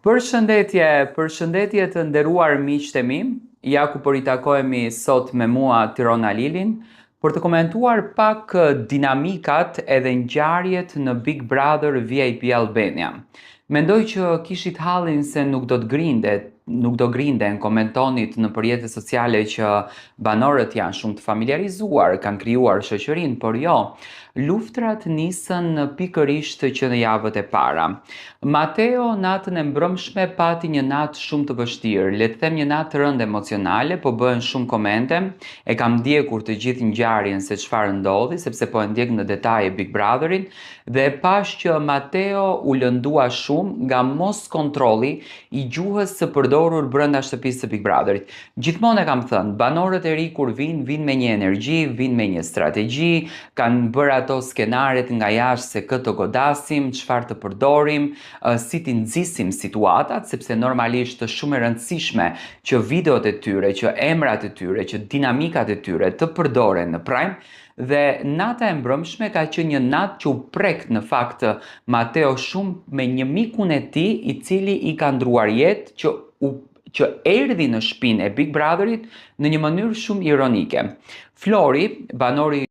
Përshëndetje të nderuar miqtë e mi. Ja ku po ritakohemi sot me mua Tirona Lilin për të komentuar pak dinamikat edhe ngjarjet në Big Brother VIP Albania. Mendoj që kishit hallin se nuk do të grinden, komentonit në rrjetet sociale që banorët janë shumë të familiarizuar, kanë krijuar shoqërinë, por jo, luftrat nisën pikërisht që në javët e para. Mateo natën e mbrëmshme pati një natë shumë të vështirë, le të them një natë rëndë emocionale, po bëhen shumë komente, e kam ndjekur të gjithë ngjarjen se çfarë ndodhi, sepse po e ndjek në detaje Big Brotherin, dhe pash që Mateo u lëndua shumë nga mos kontrolli i gjuhës së përdorur brenda shtëpisë së Big Brotherit. Gjithmonë e kam thënë, banorët e ri kur vinë me një energji, vinë me një strategji, kanë bërë ato skenaret nga jashtë se këtë të godasim, çfarë të përdorim, si t'i nxisim situatat, sepse normalisht është shumë e rëndësishme që videot e tyre, që emrat e tyre, që dinamikat e tyre të përdoren në Prime. Dhe nata e mbrëmshme ka qenë një natë që u prek në fakt Mateo shumë me një mikun e tij i cili i ka ndruar jetë që erdhi në shtëpinë e Big Brotherit në një mënyrë shumë ironike. Flori, banori